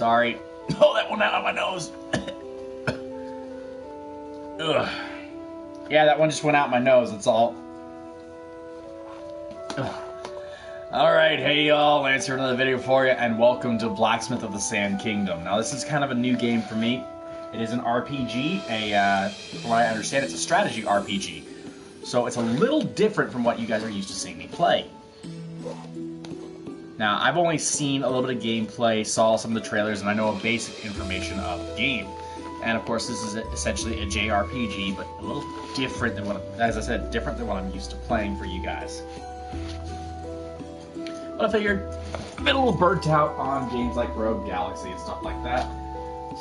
Sorry. Oh, that went out on my nose. Ugh. Yeah, that one just went out my nose, that's all. Alright, hey y'all, Lance here with another video for you, and welcome to Blacksmith of the Sand Kingdom. Now, this is kind of a new game for me. It is an RPG, from what I understand, it's a strategy RPG. So it's a little different from what you guys are used to seeing me play. Now, I've only seen a little bit of gameplay, saw some of the trailers, and I know a basic information of the game. And of course, this is essentially a JRPG, but a little different than what, as I said, different than what I'm used to playing for you guys. But I figured I've been a little burnt out on games like Rogue Galaxy and stuff like that.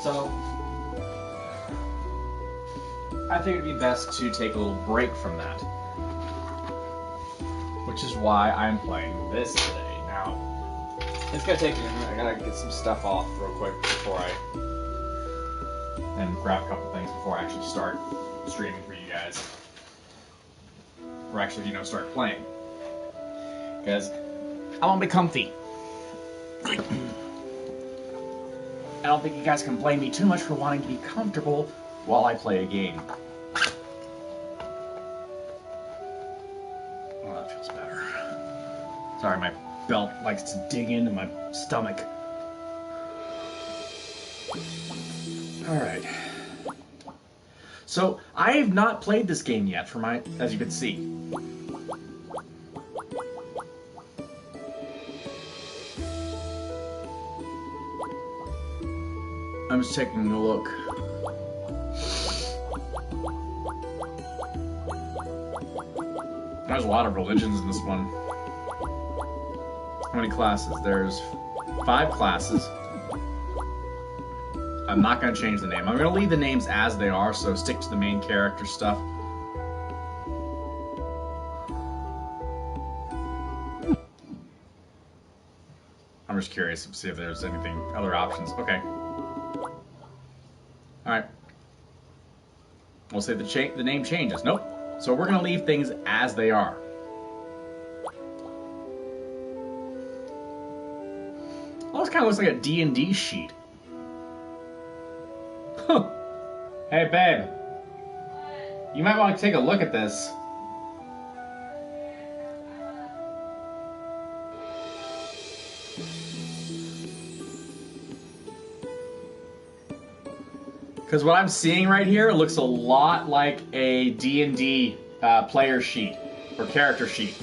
So I figured it'd be best to take a little break from that. Which is why I'm playing this today. Now, it's gonna take me a minute. I gotta get some stuff off real quick before and grab a couple things before I actually start streaming for you guys. Or actually, start playing. Because I want to be comfy. I don't think you guys can blame me too much for wanting to be comfortable while I play a game. Oh, that feels better. Sorry, my belt likes to dig into my stomach. Alright. So, I have not played this game yet, as you can see. I'm just taking a look. There's a lot of religions in this one. How many classes? There's 5 classes. I'm not going to change the name. I'm going to leave the names as they are, so stick to the main character stuff. I'm just curious to see if there's other options. Okay. Alright. We'll say the name changes. Nope. So we're going to leave things as they are. Well, this kind of looks like a D&D sheet. Huh. Hey, babe. You might want to take a look at this. Because what I'm seeing right here looks a lot like a D&D player sheet, or character sheet.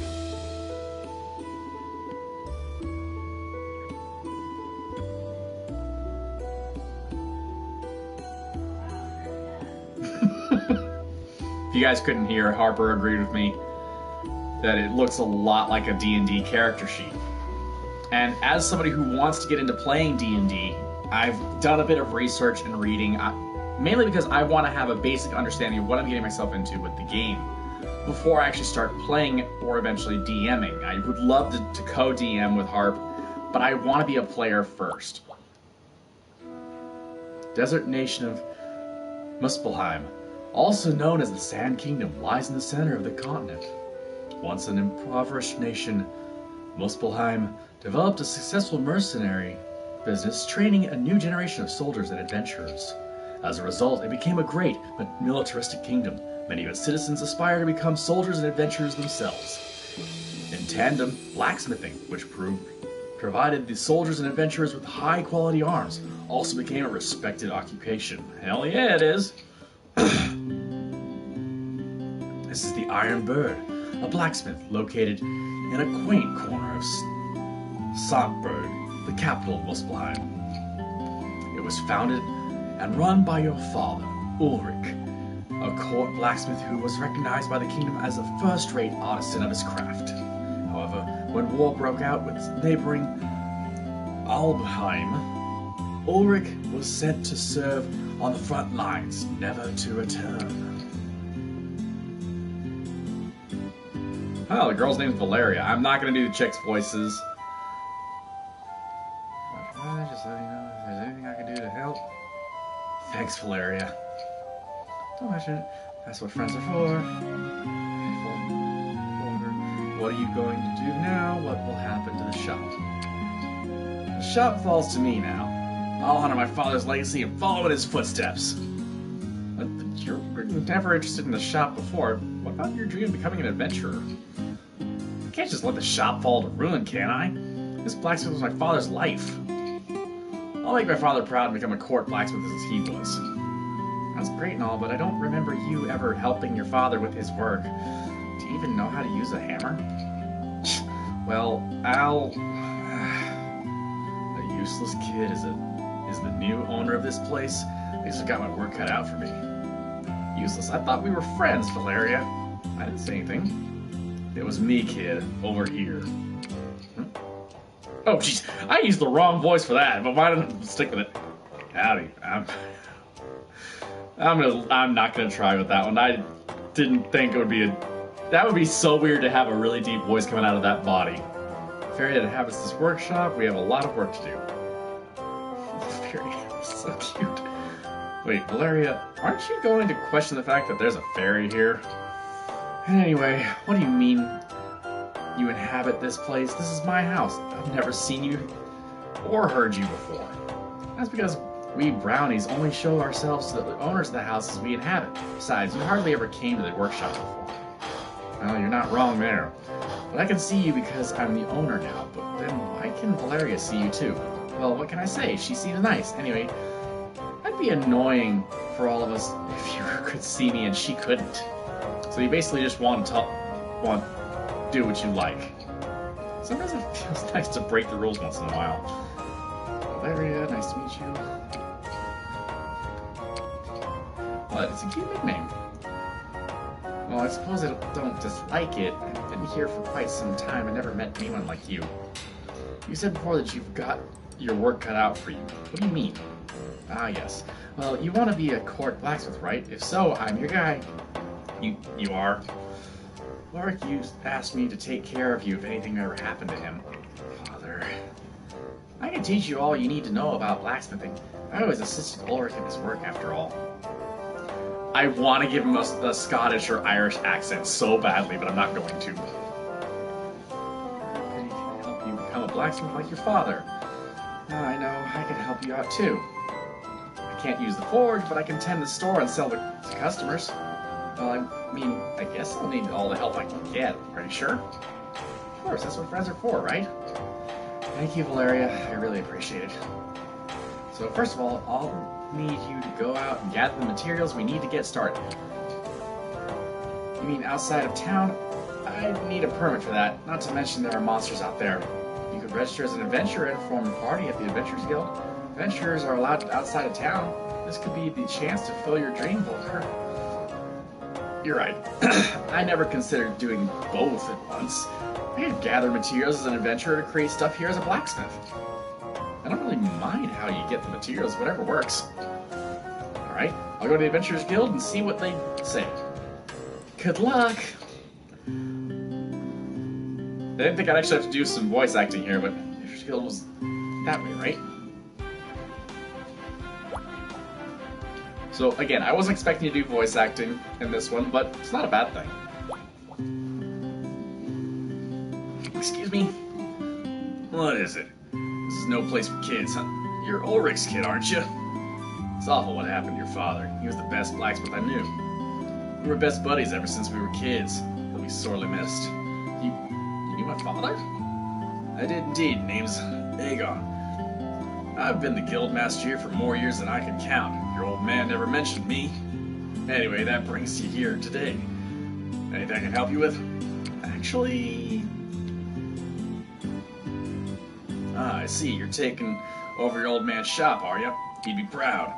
If you guys couldn't hear, Harper agreed with me that it looks a lot like a D&D character sheet. And as somebody who wants to get into playing D&D, I've done a bit of research and reading. Mainly because I want to have a basic understanding of what I'm getting myself into with the game before I actually start playing or eventually DMing. I would love to co-DM with Harp, but I want to be a player first. Desert nation of Muspelheim, also known as the Sand Kingdom, lies in the center of the continent. Once an impoverished nation, Muspelheim developed a successful mercenary business, training a new generation of soldiers and adventurers. As a result, it became a great but militaristic kingdom. Many of its citizens aspire to become soldiers and adventurers themselves. In tandem, blacksmithing, which provided the soldiers and adventurers with high-quality arms, also became a respected occupation. Hell yeah, it is! This is the Iron Bird, a blacksmith located in a quaint corner of Sandberg, the capital of Muspelheim. It was founded and run by your father, Ulrich, a court blacksmith who was recognized by the kingdom as a first-rate artisan of his craft. However, when war broke out with neighboring Albenheim, Ulrich was sent to serve on the front lines, never to return. Oh, the girl's name's Valeria. I'm not going to do the chick's voices. Just let me know if there's anything I can do to help. Thanks, Valeria. Don't mention it. That's what friends are for. What are you going to do now? What will happen to the shop? The shop falls to me now. I'll honor my father's legacy and follow in his footsteps. But you were never interested in the shop before. What about your dream of becoming an adventurer? I can't just let the shop fall to ruin, can I? This blacksmith was my father's life. I'll make my father proud and become a court blacksmith as he was. That's great and all, but I don't remember you ever helping your father with his work. Do you even know how to use a hammer? Well, Al... The useless kid is the new owner of this place. He's got my work cut out for me. Useless? I thought we were friends, Valeria. I didn't say anything. It was me, kid, over here. Oh, jeez, I used the wrong voice for that, but why don't I stick with it? Howdy, I'm not gonna try with that one. I didn't think it would be that would be so weird to have a really deep voice coming out of that body. Fairy that inhabits this workshop, we have a lot of work to do. Fairy, so cute. Wait, Valeria, aren't you going to question the fact that there's a fairy here? Anyway, what do you mean you inhabit this place? This is my house. I've never seen you or heard you before. That's because we brownies only show ourselves to the owners of the houses we inhabit. Besides, you hardly ever came to the workshop before. Well, you're not wrong there. But I can see you because I'm the owner now. But then why can Valeria see you too? Well, what can I say? She seems nice. Anyway, that'd be annoying for all of us if you could see me and she couldn't. So you basically just want to do what you like. Sometimes it feels nice to break the rules once in a while. Valeria, nice to meet you. But it's a cute nickname. Well, I suppose I don't dislike it. I've been here for quite some time and never met anyone like you. You said before that you've got your work cut out for you. What do you mean? Ah, yes. Well, you want to be a court blacksmith, right? If so, I'm your guy. You are? Ulrich asked me to take care of you if anything ever happened to him. Father. I can teach you all you need to know about blacksmithing. I always assisted Ulrich in his work, after all. I want to give him a Scottish or Irish accent so badly, but I'm not going to. I can help you become a blacksmith like your father. I know, I can help you out too. I can't use the forge, but I can tend the store and sell to customers. Well, I mean, I guess I'll need all the help I can get. Are you sure? Of course, that's what friends are for, right? Thank you, Valeria. I really appreciate it. So first of all, I'll need you to go out and gather the materials we need to get started. You mean outside of town? I need a permit for that, not to mention there are monsters out there. You could register as an adventurer and form a party at the Adventurers Guild. Adventurers are allowed outside of town. This could be the chance to fill your dream folder. You're right. I never considered doing both at once. I could gather materials as an adventurer to create stuff here as a blacksmith. I don't really mind how you get the materials, whatever works. Alright, I'll go to the Adventurers Guild and see what they say. Good luck! I didn't think I'd actually have to do some voice acting here, but the Adventurers Guild was that way, right? So again, I wasn't expecting to do voice acting in this one, but it's not a bad thing. Excuse me? What is it? This is no place for kids, huh? You're Ulrich's kid, aren't you? It's awful what happened to your father. He was the best blacksmith I knew. We were best buddies ever since we were kids. He'll be sorely missed. You knew my father? I did indeed. Name's Aegon. I've been the guild master here for more years than I can count. Your old man never mentioned me. Anyway, that brings you here today. Anything I can help you with? Actually... Ah, I see. You're taking over your old man's shop, are you? He'd be proud.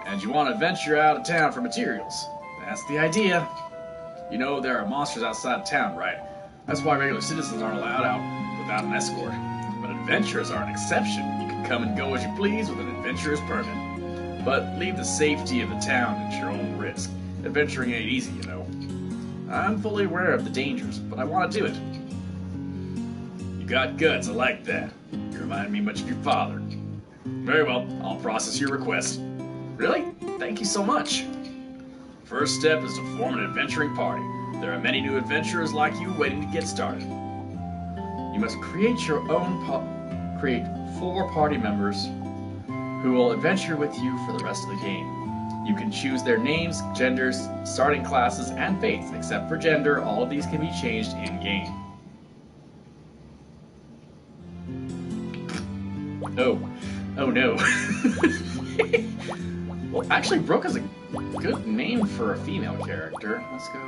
And you want to venture out of town for materials. That's the idea. You know there are monsters outside of town, right? That's why regular citizens aren't allowed out without an escort. But adventurers are an exception. You can come and go as you please with an adventurer's permit. But leave the safety of the town at your own risk. Adventuring ain't easy, you know. I'm fully aware of the dangers, but I want to do it. You got guts, I like that. You remind me much of your father. Very well, I'll process your request. Really? Thank you so much. First step is to form an adventuring party. There are many new adventurers like you waiting to get started. You must create your own create 4 party members who will adventure with you for the rest of the game. You can choose their names, genders, starting classes, and fates. Except for gender, all of these can be changed in-game. Oh no. Well, actually, Brooke is a good name for a female character. Let's go...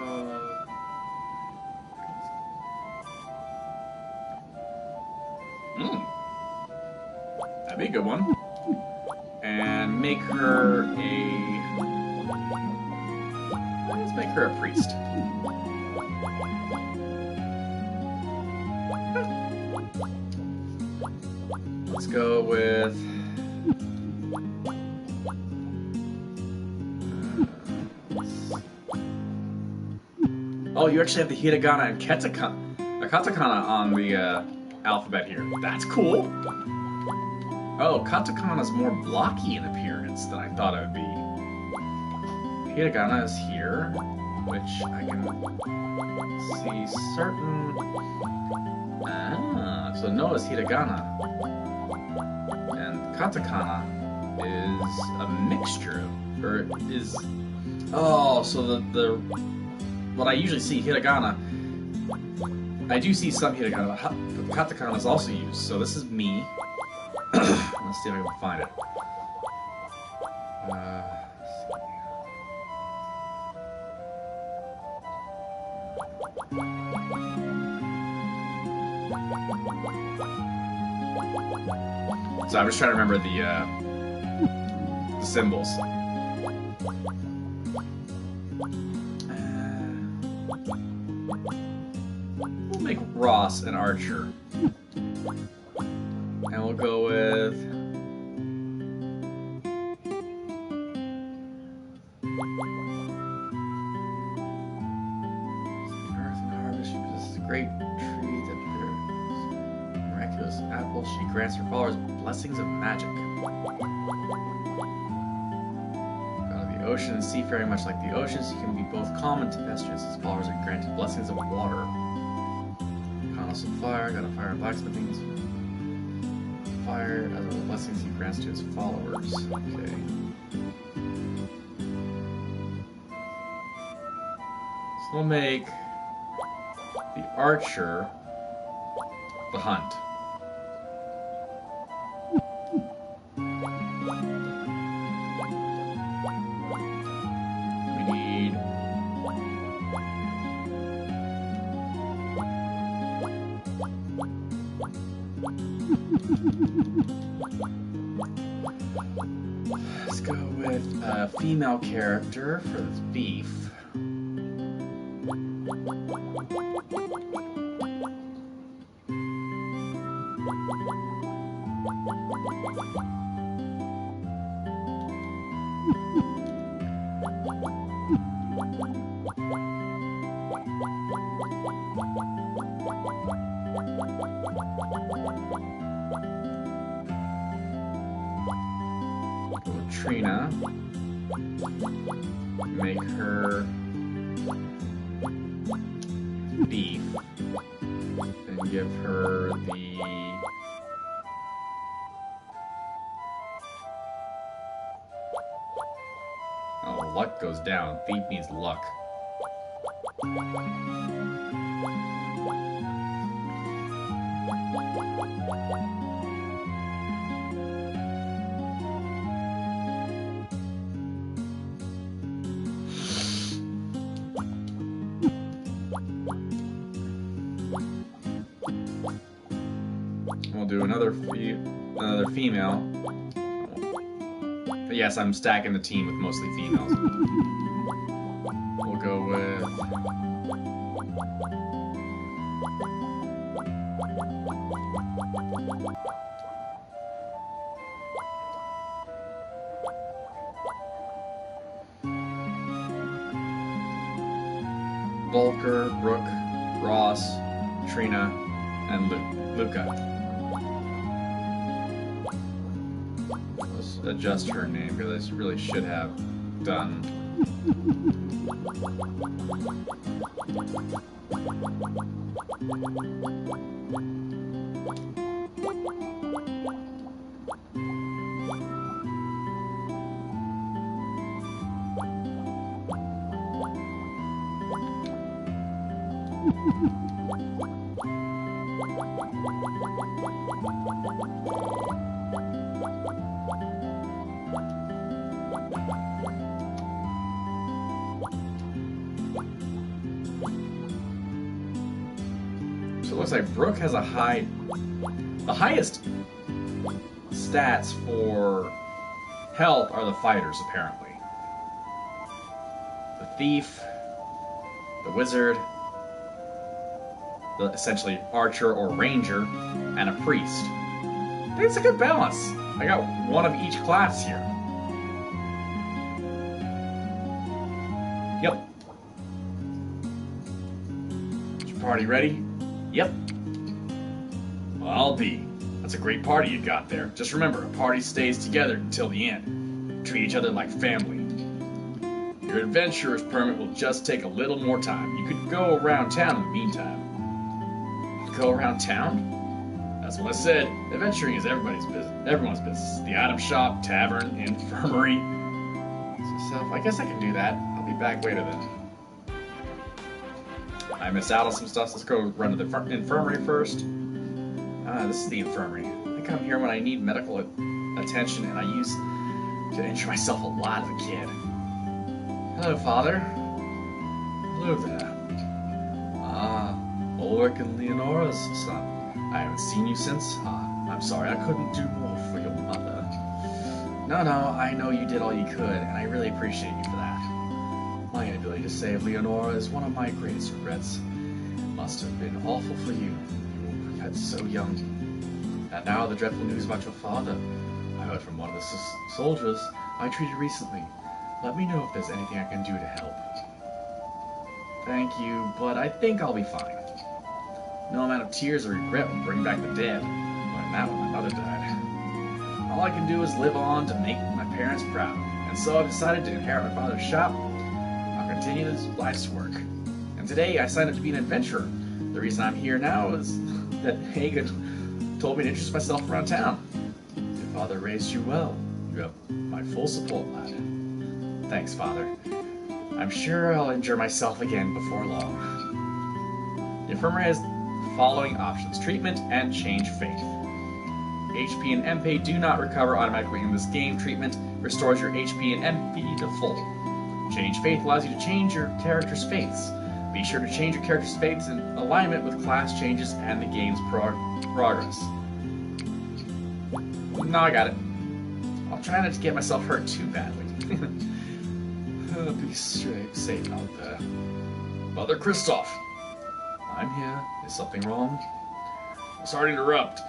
That'd be a good one. And make her a... Let's make her a priest. Let's go with... Oh, you actually have the hiragana and katakana on the alphabet here. That's cool. Oh, katakana is more blocky in appearance than I thought it would be. Hiragana is here, which I can see certain... Ah, so no is hiragana. And katakana is a mixture, or is... Oh, so the what I usually see, hiragana, I do see some hiragana, but katakana is also used, so this is me. Let's see if I can find it. So I'm just trying to remember the symbols. We'll make Ross an archer. And we'll go with... Earth and harvest, she possesses a great tree that bears miraculous apples. She grants her followers blessings of magic. God of the ocean and seafaring, much like the oceans, you can be both calm and tempestuous. His followers are granted blessings of water. Goddess of fire, god of fire and blacksmithing. Fire, as well as blessings he grants to his followers. Okay. So we'll make the archer the hunt. We need... Let's go with a female character for this beef. Trina, make her beef, and give her the luck goes down. Thief means luck. We'll do another female. But yes, I'm stacking the team with mostly females. We'll go with... Volker, Brooke, Ross, Trina, and Luca. Let's adjust her name because I really should have done. looks like Brooke has the highest stats for health are the fighters, apparently. The thief, the wizard, the essentially archer or ranger, and a priest. I think it's a good balance. I got one of each class here. Yep. Is your party ready? Yep. Well, I'll be. That's a great party you got there. Just remember, a party stays together until the end. Treat each other like family. Your adventurer's permit will just take a little more time. You could go around town in the meantime. Go around town? That's what I said. Adventuring is everybody's business. Everyone's business. The item shop, tavern, infirmary. So I guess I can do that. I'll be back later then. I missed out on some stuff. Let's go run to the infirmary first. This is the infirmary. I come here when I need medical attention, and I used to injure myself a lot as a kid. Hello, Father. Hello there. Ulrich and Leonora's son. I haven't seen you since. I'm sorry, I couldn't do more for your mother. No, I know you did all you could, and I really appreciate you for that. My inability to save Leonora is one of my greatest regrets. It must have been awful for you. You were so young. And now the dreadful news about your father. I heard from one of the soldiers I treated recently. Let me know if there's anything I can do to help. Thank you, but I think I'll be fine. No amount of tears or regret will bring back the dead. Learned that when my mother died. All I can do is live on to make my parents proud. And so I've decided to inherit my father's shop. I'll continue this life's work. And today I signed up to be an adventurer. The reason I'm here now is that Hagen told me to introduce myself around town. Your father raised you well. You have my full support, lad. Thanks, Father. I'm sure I'll injure myself again before long. The infirmary has the following options: treatment and change faith. HP and MP do not recover automatically in this game. Treatment restores your HP and MP to full. Change faith allows you to change your character's faiths. Be sure to change your character's faiths in alignment with class changes and the game's progress. No, I got it. I'll try not to get myself hurt too badly. Be safe out there. Mother Kristoff. I'm here. Is something wrong? I'm sorry to interrupt.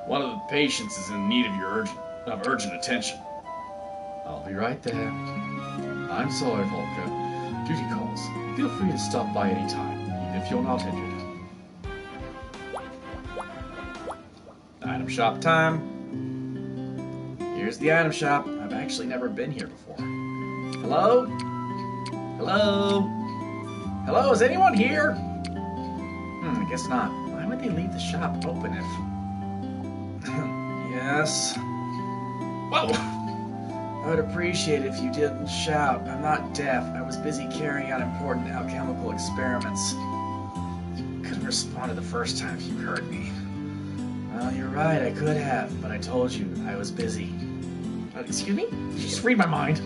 One of the patients is in need of your urgent attention. I'll be right there. I'm sorry, Volker. Duty calls. Feel free to stop by any time, even if you're not injured. Item shop time. Here's the item shop. I've actually never been here before. Hello? Hello? Hello, is anyone here? I guess not. Why would they leave the shop open if... Yes? Whoa! I would appreciate it if you didn't shout. I'm not deaf. I was busy carrying out important alchemical experiments. Couldn't respond to the first time you heard me. Well, you're right, I could have, but I told you I was busy. Excuse me? Did you just read my mind?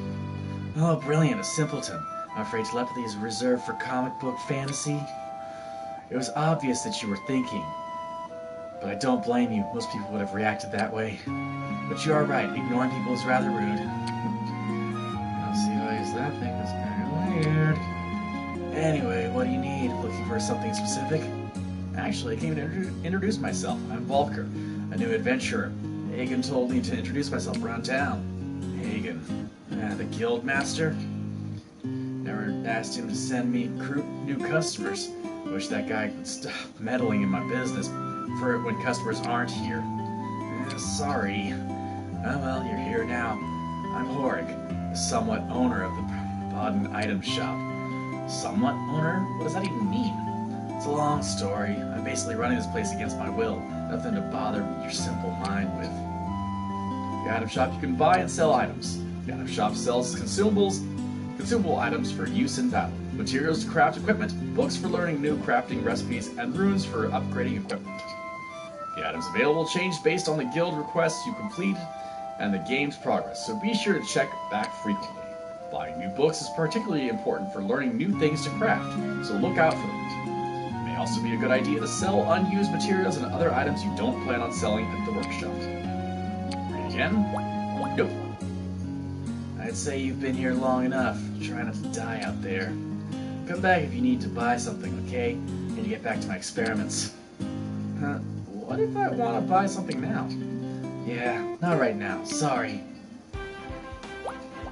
Oh, brilliant, a simpleton. I'm afraid telepathy is reserved for comic book fantasy. It was obvious that you were thinking, but I don't blame you. Most people would have reacted that way. But you are right, ignoring people is rather rude. I don't see why he's laughing, that's kind of weird. Anyway, what do you need? Looking for something specific? Actually, I came to introduce myself. I'm Volker, a new adventurer. Hagen told me to introduce myself around town. Hagen, the guild master? Never asked him to send me new customers. Wish that guy would stop meddling in my business for when customers aren't here. Sorry. Oh well, you're here now. I'm Horik, the somewhat owner of the Baden item shop. Somewhat owner? What does that even mean? It's a long story. I'm basically running this place against my will. Nothing to bother your simple mind with. The item shop, you can buy and sell items. The item shop sells consumable items for use in battle, materials to craft equipment, books for learning new crafting recipes, and runes for upgrading equipment. The items available change based on the guild requests you complete and the game's progress, so be sure to check back frequently. Buying new books is particularly important for learning new things to craft, so look out for them. You may also be a good idea to sell unused materials and other items you don't plan on selling at the workshop. Read again? Nope. I'd say you've been here long enough. Try not to die out there. Come back if you need to buy something, okay? I need to get back to my experiments. What if I want to buy something now? Yeah, not right now. Sorry.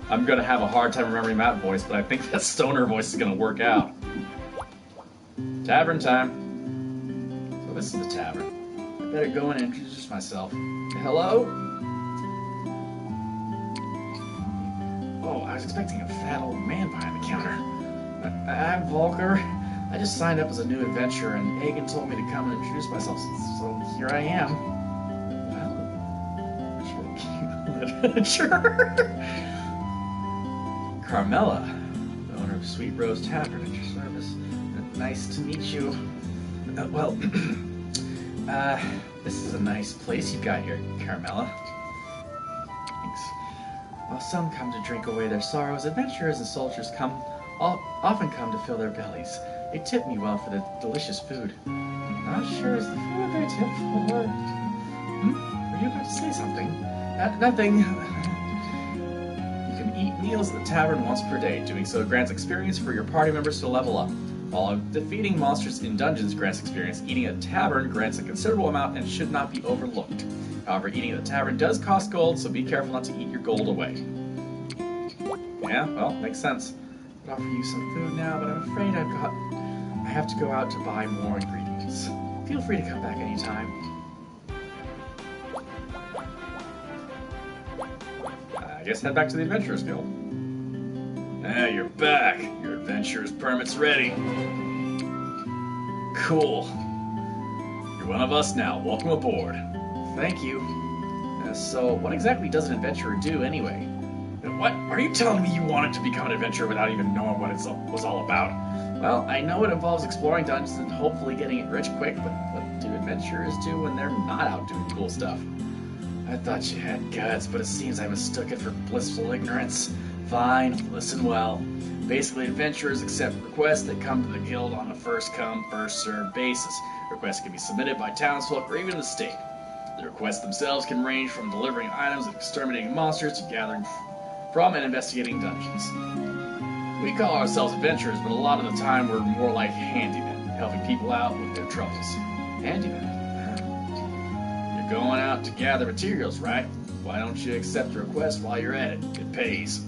I'm gonna have a hard time remembering that voice, but I think that stoner voice is gonna work out. Tavern time. So this is the tavern. I better go in and introduce myself. Hello? Oh, I was expecting a fat old man behind the counter. I'm Volker. I just signed up as a new adventurer, and Hagen told me to come and introduce myself, so here I am. Well, adventure. Carmela, the owner of Sweet Rose Tavern, at your service. Nice to meet you. This is a nice place you've got here, Carmela. Thanks. While some come to drink away their sorrows, adventurers and soldiers often come to fill their bellies. They tip me well for the delicious food. Not sure it's the food they tip for. Were you about to say something? Nothing. You can eat meals at the tavern once per day. Doing so grants experience for your party members to level up. While defeating monsters in dungeons grants experience, eating at a tavern grants a considerable amount and should not be overlooked. However, eating at the tavern does cost gold, so be careful not to eat your gold away. Yeah, well, makes sense. I'd offer you some food now, but I'm afraid I have to go out to buy more ingredients. Feel free to come back anytime. I guess head back to the Adventurers Guild. Ah, you're back. Your adventurer's permit's ready. Cool. You're one of us now. Welcome aboard. Thank you. So, what exactly does an adventurer do, anyway? What? Are you telling me you wanted to become an adventurer without even knowing what it was all about? Well, I know it involves exploring dungeons and hopefully getting it rich quick, but what do adventurers do when they're not out doing cool stuff? I thought you had guts, but it seems I mistook it for blissful ignorance. Fine, listen well. Basically, adventurers accept requests that come to the guild on a first-come, first-served basis. Requests can be submitted by townsfolk or even the state. The requests themselves can range from delivering items and exterminating monsters to gathering from and investigating dungeons. We call ourselves adventurers, but a lot of the time we're more like handymen, helping people out with their troubles. Handymen? You're going out to gather materials, right? Why don't you accept a request while you're at it? It pays.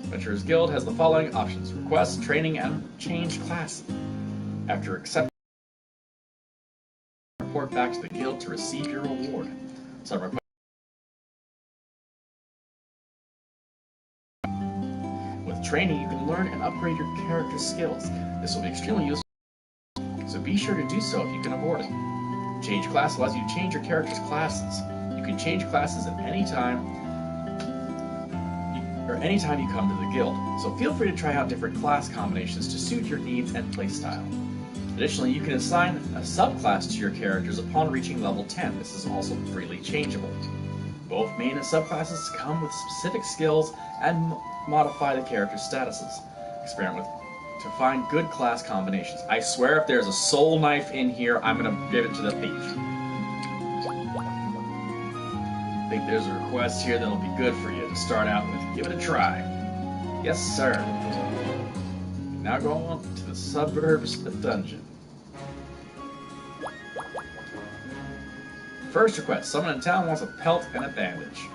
Adventurers Guild has the following options: request, training, and change classes. After accepting, report back to the guild to receive your reward. Some requests. With training, you can learn and upgrade your character's skills. This will be extremely useful, so be sure to do so if you can afford it. Change class allows you to change your character's classes. You can change classes at any time, or anytime you come to the guild, so feel free to try out different class combinations to suit your needs and playstyle. Additionally, you can assign a subclass to your characters upon reaching level 10. This is also freely changeable. Both main and subclasses come with specific skills and modify the character's statuses. Experiment with to find good class combinations. I swear if there's a soul knife in here, I'm going to give it to the thief. I think there's a request here that'll be good for you to start out with. Give it a try. Yes, sir. Now go on to the suburbs dungeon. First request. Someone in town wants a pelt and a bandage.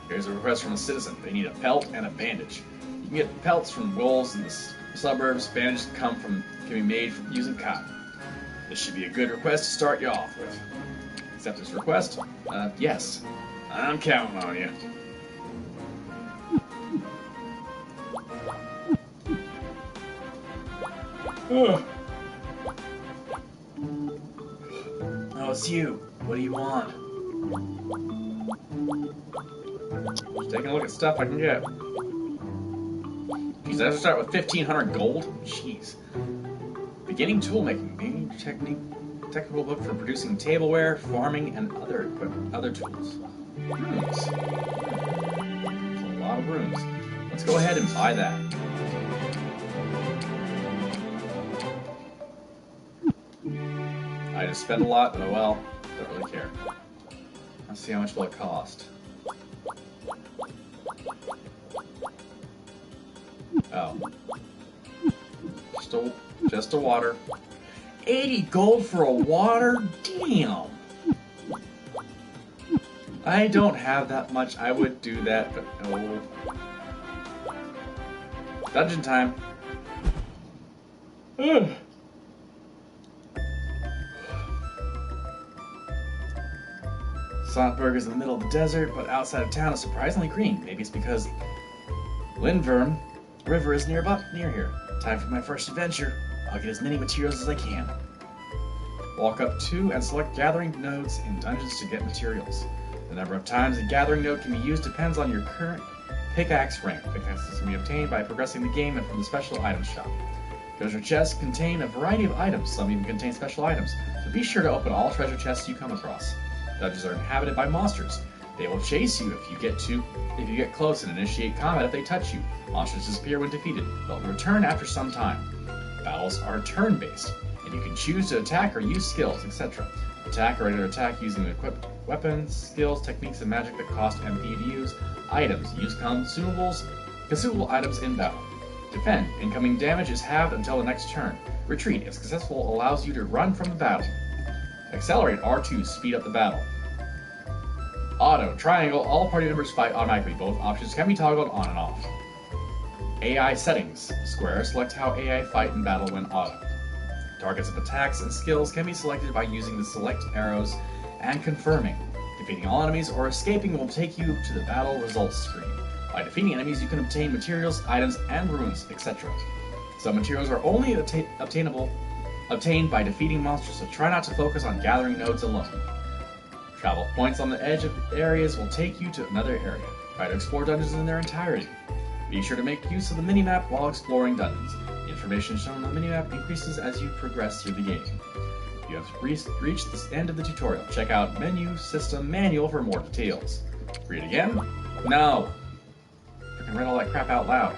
Here's a request from a citizen. They need a pelt and a bandage. You can get pelts from wolves in the suburbs. Bandages can be made from using cotton. This should be a good request to start you off with. Accept this request? Yes. I'm counting on you. Oh, it's you. What do you want? Just taking a look at stuff I can get. Geez, I have to start with 1,500 gold? Jeez. Beginning toolmaking. Main technical book for producing tableware, farming, and other equipment, other tools. Rooms. There's a lot of rooms. Let's go ahead and buy that. to spend a lot, but well, don't really care. Let's see how much will it cost. Oh. Just a water. 80 gold for a water? Damn! I don't have that much. I would do that, but no. Dungeon time. Ugh. Saltburg is in the middle of the desert, but outside of town is surprisingly green. Maybe it's because Lindvern River is near here. Time for my first adventure. I'll get as many materials as I can. Walk up to and select gathering nodes in dungeons to get materials. The number of times a gathering node can be used depends on your current pickaxe rank. Pickaxes can be obtained by progressing the game and from the special items shop. Treasure chests contain a variety of items. Some even contain special items, so be sure to open all treasure chests you come across. Dungeons are inhabited by monsters. They will chase you if you get close and initiate combat if they touch you. Monsters disappear when defeated. They'll return after some time. Battles are turn-based, and you can choose to attack or use skills, etc. Attack or attack using equipped weapons, skills, techniques, and magic that cost MP to use. Items. Use consumable items in battle. Defend. Incoming damage is halved until the next turn. Retreat. If successful, allows you to run from the battle. Accelerate R2. Speed up the battle. Auto. Triangle. All party members fight automatically. Both options can be toggled on and off. AI settings. Square. Select how AI fight and battle when auto. Targets of attacks and skills can be selected by using the select arrows and confirming. Defeating all enemies or escaping will take you to the battle results screen. By defeating enemies, you can obtain materials, items, and runes, etc. Some materials are only obtained by defeating monsters, so try not to focus on gathering nodes alone. Travel points on the edge of areas will take you to another area. Try to explore dungeons in their entirety. Be sure to make use of the minimap while exploring dungeons. The information shown on the minimap increases as you progress through the game. You have reached the end of the tutorial. Check out Menu System Manual for more details. Read again? No! Freaking read all that crap out loud.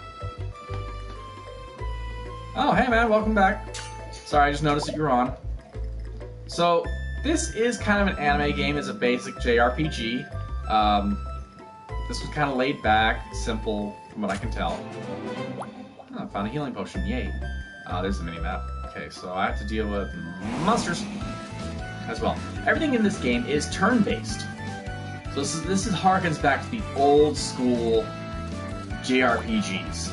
Oh, hey man, welcome back. Sorry, I just noticed that you're on. So, this is kind of an anime game. It's a basic JRPG. This was kind of laid back, simple, from what I can tell. Oh, I found a healing potion, yay. There's the mini-map. Okay, so I have to deal with monsters as well. Everything in this game is turn-based. So this harkens back to the old school JRPGs.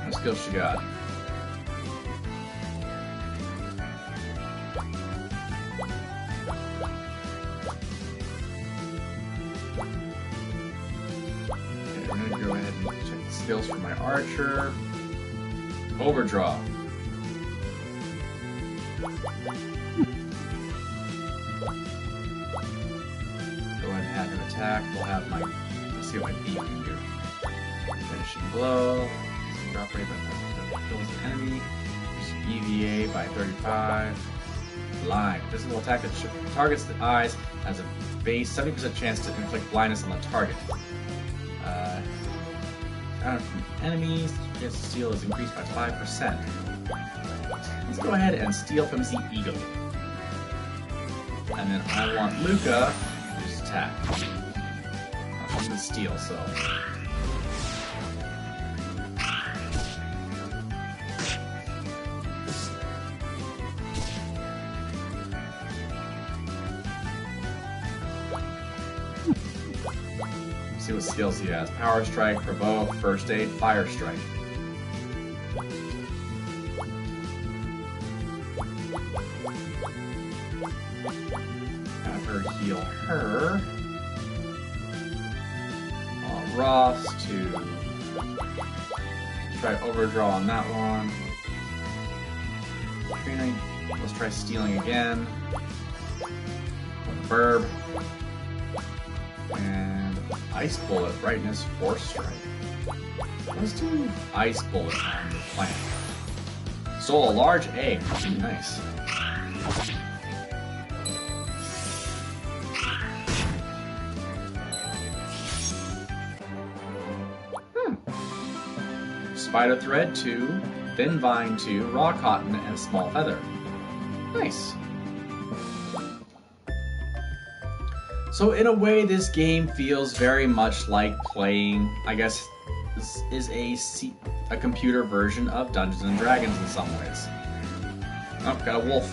What skills she got? Go ahead and check the skills for my archer. Overdraw. Go ahead and have him attack. We'll have my. Let's see what my beam can do. Finishing blow. Drop rate by kills the enemy. EVA by 35. Blind. Physical attack that targets the eyes has a base 70% chance to inflict blindness on the target. From enemies, chance to steal is increased by 5%. Let's go ahead and steal from the eagle. And then I want Luca to just attack. I'm gonna steal, so. See what skills he has. Power Strike, Provoke, First Aid, Fire Strike. Have her heal her. Ross to try Overdraw on that one. Let's try stealing again. Burb. And Ice Bullet, Brightness, Force Strike. Let's do Ice Bullet on the plant. Stole a large egg. Nice. spider thread 2, thin vine 2, raw cotton, and a small feather. Nice. So in a way, this game feels very much like playing, I guess, this is a computer version of Dungeons and Dragons in some ways. Oh, got a wolf.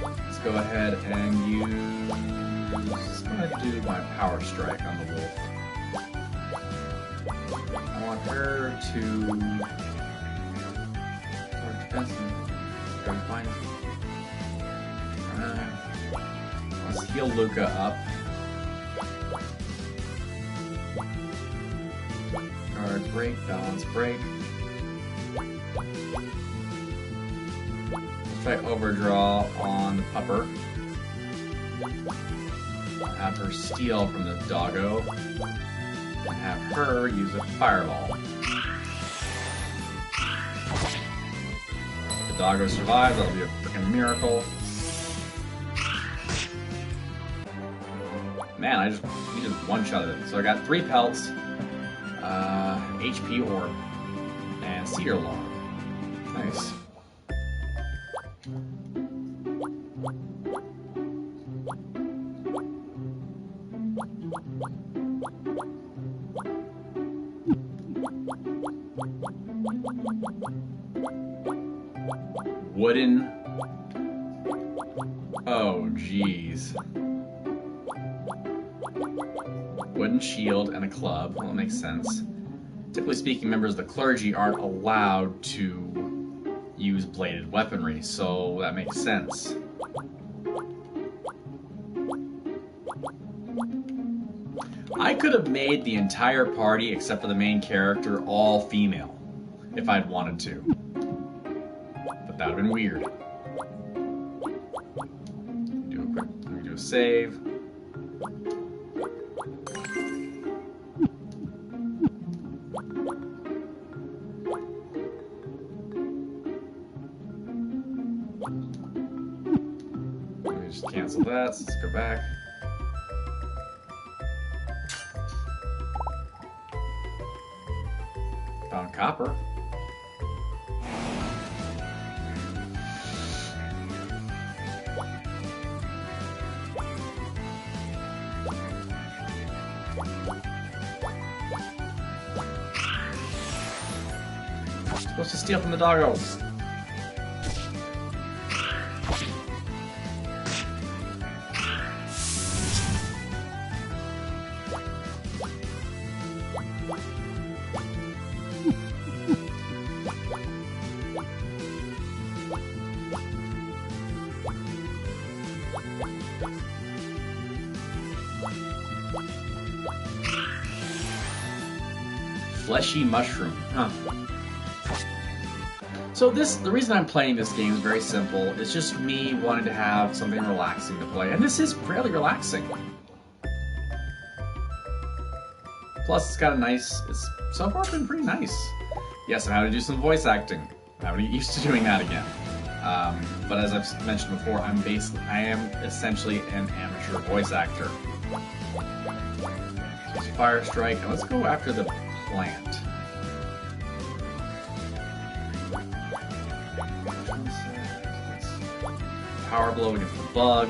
Let's go ahead and use... I'm gonna do my power strike on the wolf. I want her to... Let's heal Luca up. Guard break, balance break. Let's try overdraw on the pupper. Have her steal from the doggo. And have her use a fireball. If the doggo survives, that'll be a freaking miracle. Man, we just one-shotted it. So I got 3 pelts, HP orb, and cedar log. Nice. Wooden. Oh, jeez. Wooden shield and a club. Well, that makes sense. Typically speaking, members of the clergy aren't allowed to use bladed weaponry, so that makes sense. I could have made the entire party, except for the main character, all female, if I'd wanted to. But that would have been weird. Let me do a save. Let me just cancel that, so let's go back. Found copper. Supposed to steal from the doggos. Fleshy mushroom, huh? So the reason I'm playing this game is very simple. It's just me wanting to have something relaxing to play, and this is fairly relaxing. Plus, it's got a nice. It's so far been pretty nice. Yes, I know how to do some voice acting. I'm having to get used to doing that again. But as I've mentioned before, I am essentially an amateur voice actor. Just fire strike, and let's go after the plant. Power blow against the bug.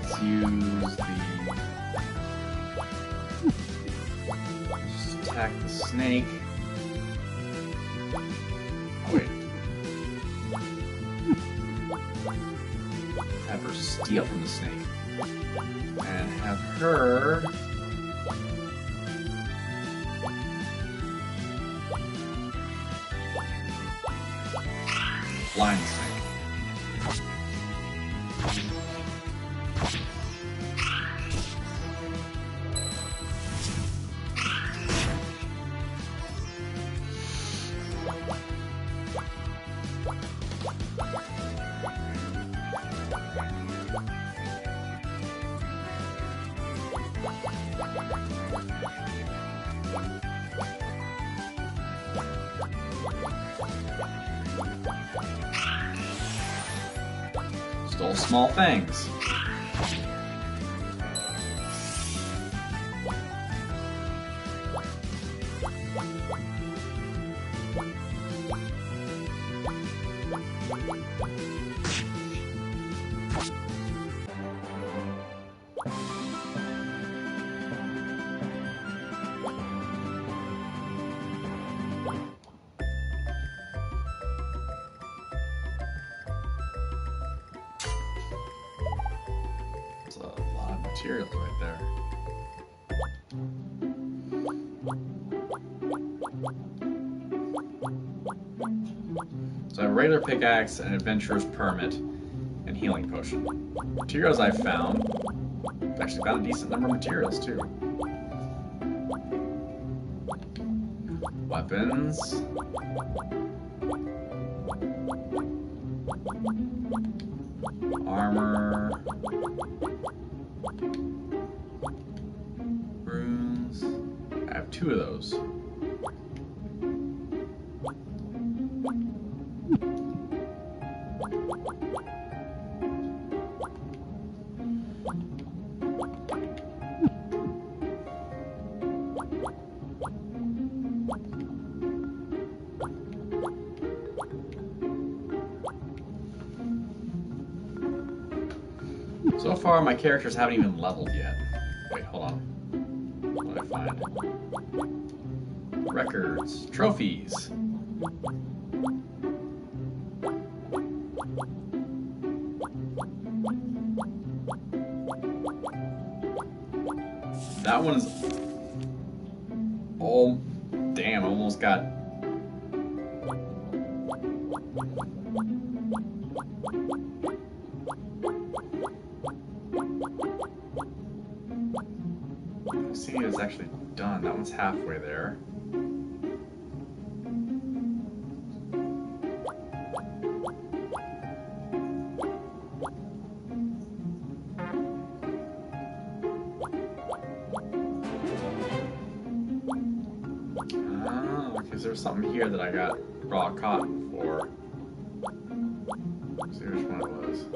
Let's use the... Just attack the snake. Oh wait. Have her steal from the snake. And have her... blind the snake. Stole small things. That's a lot of materials right there. So I have a regular pickaxe, an adventurer's permit, and healing potion. Materials I found. Actually found a decent number of materials too. Weapons. Armor. Runes. I have 2 of those. So far, my characters haven't even leveled yet. Wait, hold on. What did I find? Records. Trophies. That one's... Oh, damn, I almost got... See, it's actually done. That one's halfway there. Oh, because there's something here that I got raw cotton for. Let's see which one it was.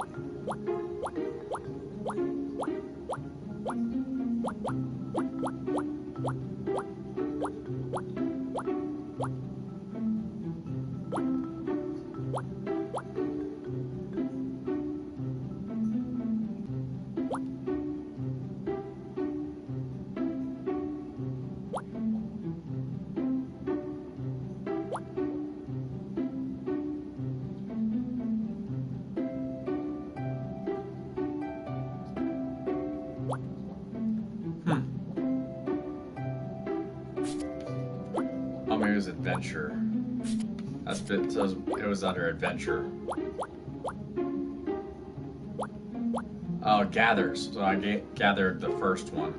Oh, maybe it was adventure. That's it. So it was under adventure. Oh, gathers. So I gathered the first one.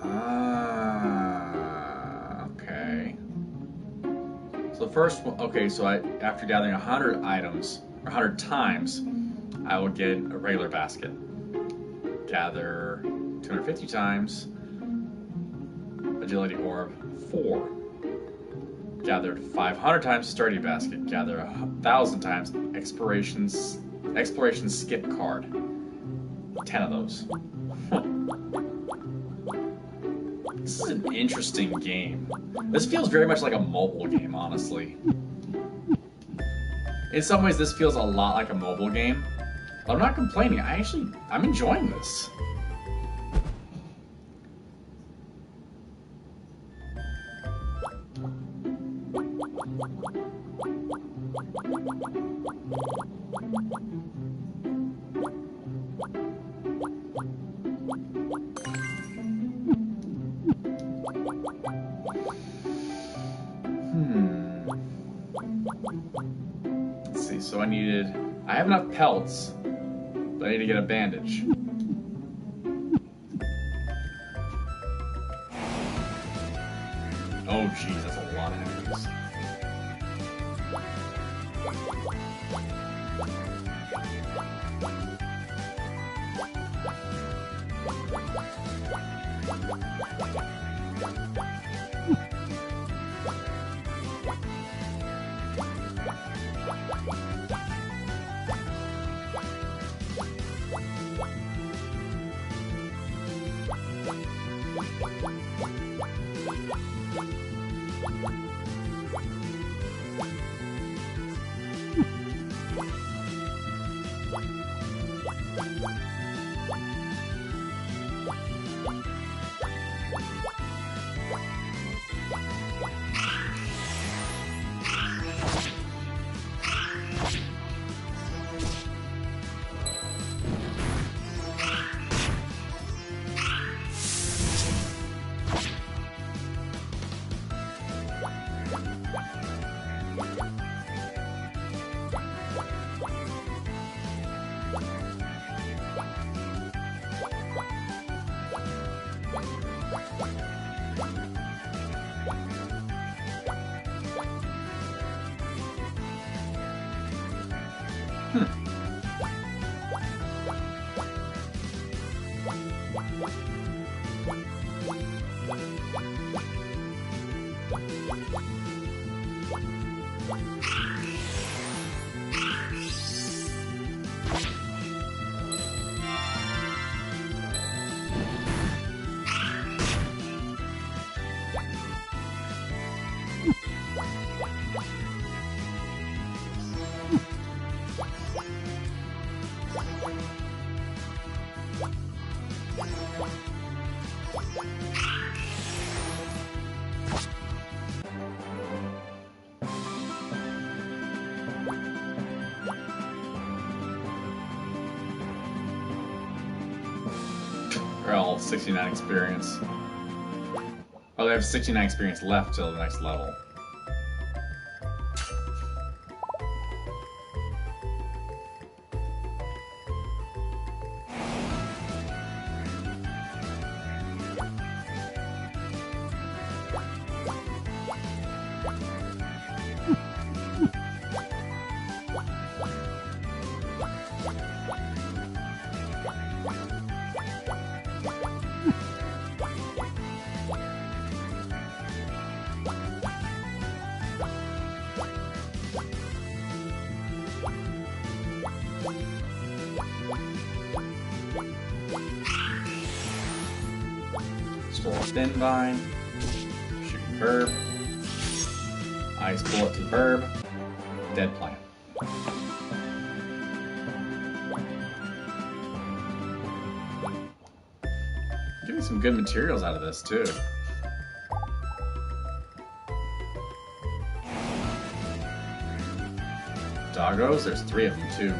Ah, okay. So the first one. Okay, so after gathering 100 items or 100 times, I will get a regular basket. Gather 250 times. Agility orb 4. Gathered 500 times, sturdy basket. Gather 1,000 times, exploration skip card. 10 of those. This is an interesting game. This feels very much like a mobile game, honestly. In some ways, this feels a lot like a mobile game. But I'm not complaining. I'm enjoying this. Let's see, so I have enough pelts, but I need to get a bandage. Oh geez, that's a lot of enemies. They're all 69 experience. Oh, they have 69 experience left till the next level. Stole a thin vine, shooting verb, ice bullet to the verb, dead plant. Getting some good materials out of this too. Doggos, there's 3 of them too.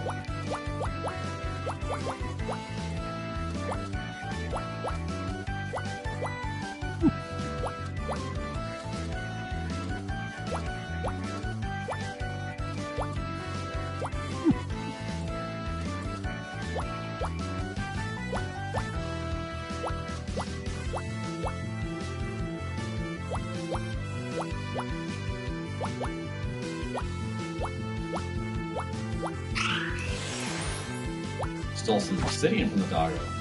Stole some obsidian from the doggo.